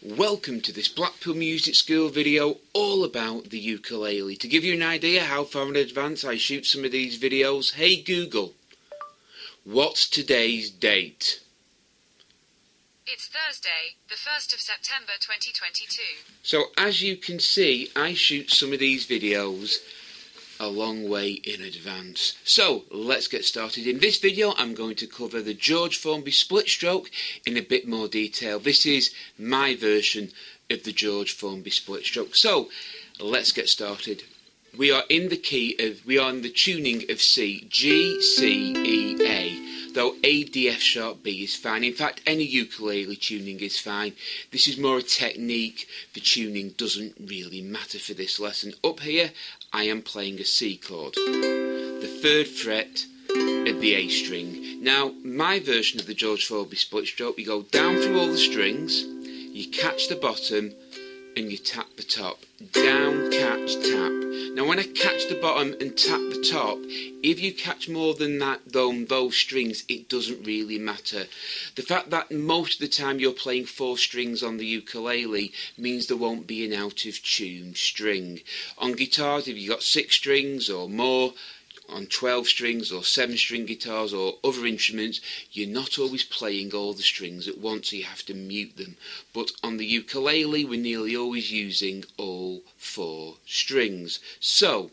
Welcome to this Blackpool Music School video all about the ukulele. To give you an idea how far in advance I shoot some of these videos, hey Google, what's today's date? It's Thursday, the 1st of September 2022. So as you can see, I shoot some of these videos a long way in advance. So let's get started. In this video I'm going to cover the George Formby split stroke in a bit more detail. This is my version of the George Formby split stroke. So let's get started. We are in the tuning of C, G, C, E, A, though A, D, F sharp B is fine. In fact, any ukulele tuning is fine. This is more a technique. The tuning doesn't really matter for this lesson. Up here, I am playing a C chord, the 3rd fret of the A string. Now, my version of the George Formby split stroke, you go down through all the strings, you catch the bottom, and you tap the top. Down, catch, tap. Now when I catch the bottom and tap the top, if you catch more than that, those strings, it doesn't really matter. The fact that most of the time you're playing 4 strings on the ukulele means there won't be an out of tune string. On guitars, if you've got 6 strings or more, on 12 strings or 7 string guitars or other instruments, you're not always playing all the strings at once, so you have to mute them. But on the ukulele, we're nearly always using all 4 strings. So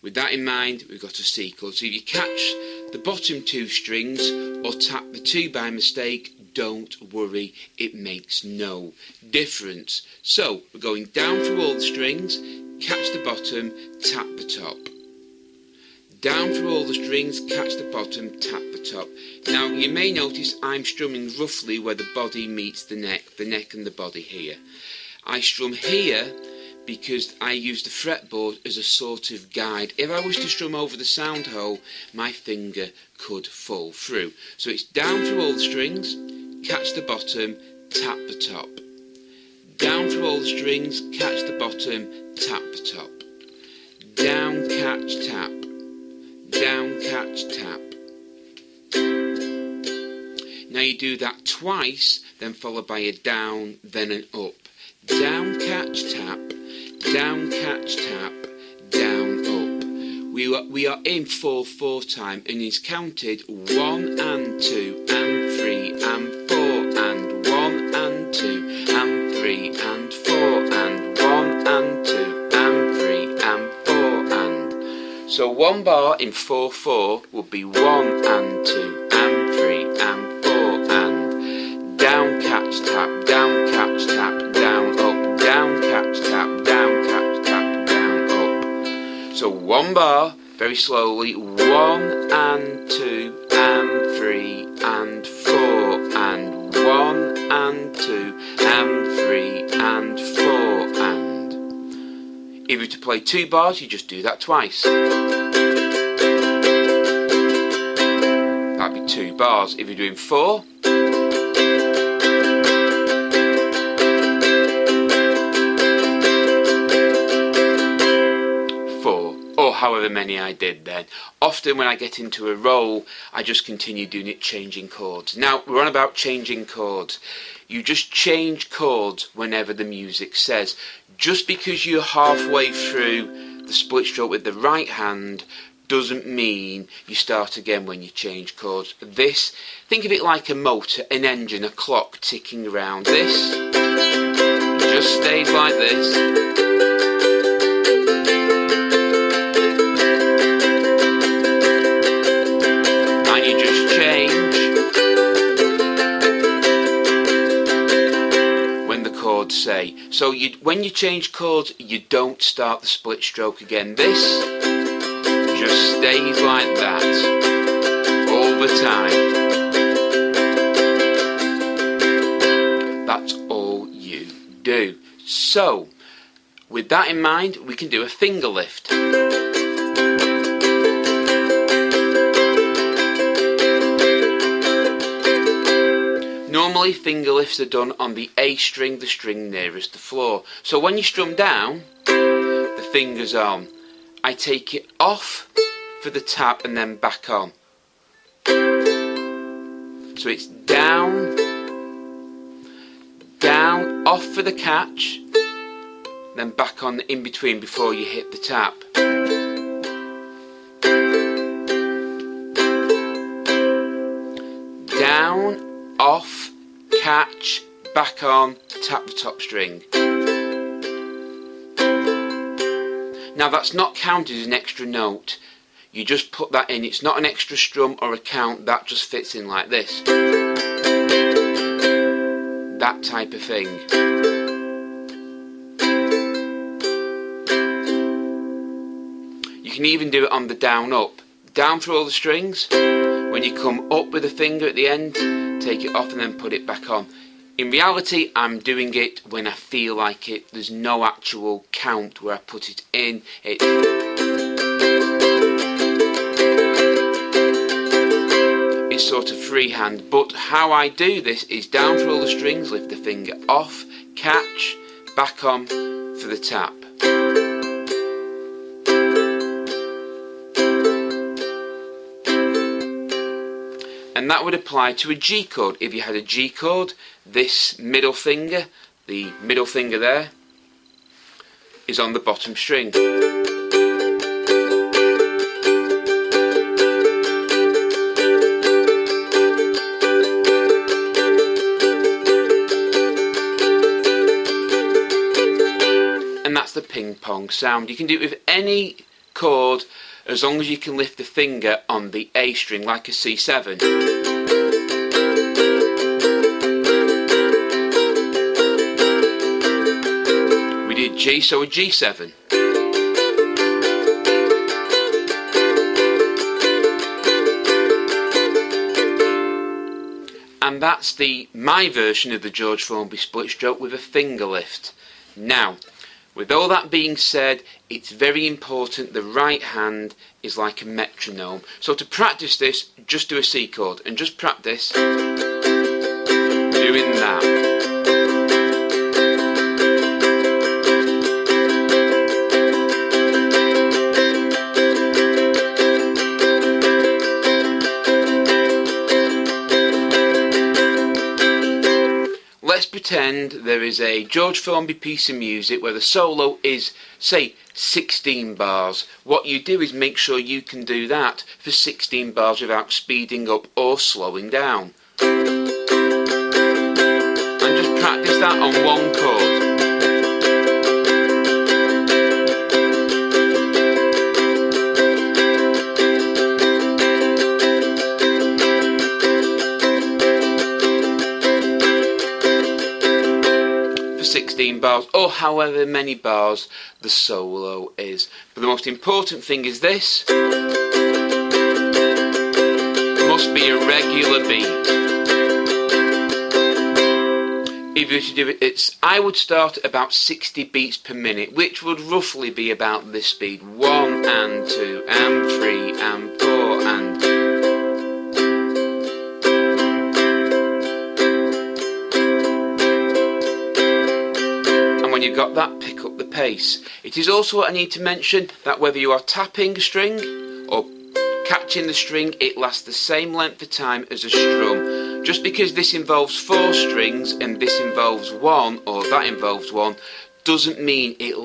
with that in mind, we've got a C chord. So if you catch the bottom 2 strings or tap the 2 by mistake, don't worry, it makes no difference. So we're going down through all the strings, catch the bottom, tap the top. Down through all the strings, catch the bottom, tap the top. Now you may notice I'm strumming roughly where the body meets the neck and the body here. I strum here because I use the fretboard as a sort of guide. If I was to strum over the sound hole, my finger could fall through. So it's down through all the strings, catch the bottom, tap the top. Down through all the strings, catch the bottom, tap the top. Down, catch, tap. Down, catch, tap. Now you do that twice, then followed by a down, then an up. Down, catch, tap. Down, catch, tap. Down, up. We are in 4/4 time, and it's counted 1 and 2 and 3 and 4 and 1 and 2 and 3 and 4 and 1 and 2 and 3 and 4 and. So 1 bar in 4/4 would be 1 and 2 and 3 and 4 and. Down, catch, tap, down, catch, tap, down, up, down, catch, tap, down, catch, tap, down, up. So 1 bar, very slowly, 1 and 2 and 3 and 4 and 1 and 2 and 3 and 4 and. If you were to play 2 bars, you just do that twice. That'd be 2 bars. If you're doing 4, or however many I did then. Often when I get into a roll, I just continue doing it, changing chords. Now, we're on about changing chords. You just change chords whenever the music says. Just because you're halfway through the split stroke with the right hand doesn't mean you start again when you change chords. This, think of it like a motor, an engine, a clock ticking around. This just stays like this. Say. So when you change chords, you don't start the split stroke again. This just stays like that all the time. That's all you do. So with that in mind, we can do a finger lift. Normally finger lifts are done on the A string, the string nearest the floor. So when you strum down, the finger's on. I take it off for the tap and then back on. So it's down, down, off for the catch, then back on in between before you hit the tap. Down, off, catch, back on, tap the top string. Now that's not counted as an extra note. You just put that in. It's not an extra strum or a count. That just fits in like this. That type of thing. You can even do it on the down up. Down through all the strings. When you come up with a finger at the end, take it off and then put it back on. In reality, I'm doing it when I feel like it. There's no actual count where I put it in. It's sort of freehand, but how I do this is down through all the strings, lift the finger off, catch, back on for the tap. And that would apply to a G chord. If you had a G chord, this middle finger, the middle finger there, is on the bottom string. And that's the ping pong sound. You can do it with any chord as long as you can lift the finger on the A string like a C7. We did G, so a G7. And that's my version of the George Formby split stroke with a finger lift. Now, with all that being said, it's very important the right hand is like a metronome. So to practice this, just do a C chord and just practice doing that. Let's pretend there is a George Formby piece of music where the solo is, say, 16 bars. What you do is make sure you can do that for 16 bars without speeding up or slowing down. And just practice that on one chord. For 16 bars, or however many bars the solo is. But the most important thing is this. Must be a regular beat. If you were to do it, I would start at about 60 beats per minute, which would roughly be about this speed. 1 and 2 and 3 and 4 and... When you've got that, pick up the pace. It is also what I need to mention that whether you are tapping a string or catching the string, it lasts the same length of time as a strum. Just because this involves 4 strings and this involves 1 or that involves 1 doesn't mean it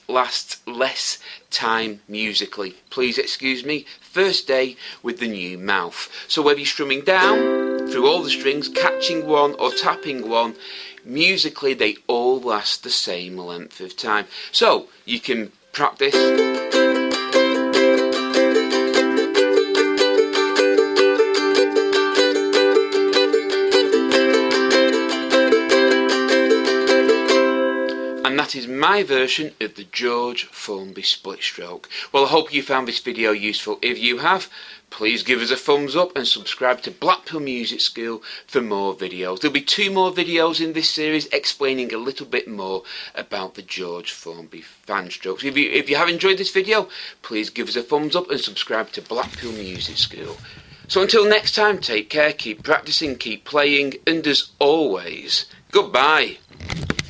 lasts less time musically. Please excuse me, first day with the new mouth. So whether you're strumming down through all the strings, catching 1 or tapping 1, musically they all last the same length of time. So you can practice and that is my version of the George Formby split stroke. Well, I hope you found this video useful. If you have, please give us a thumbs up and subscribe to Blackpool Music School for more videos. There'll be 2 more videos in this series explaining a little bit more about the George Formby fan strokes. If you have enjoyed this video, please give us a thumbs up and subscribe to Blackpool Music School. So until next time, take care, keep practicing, keep playing, and as always, goodbye.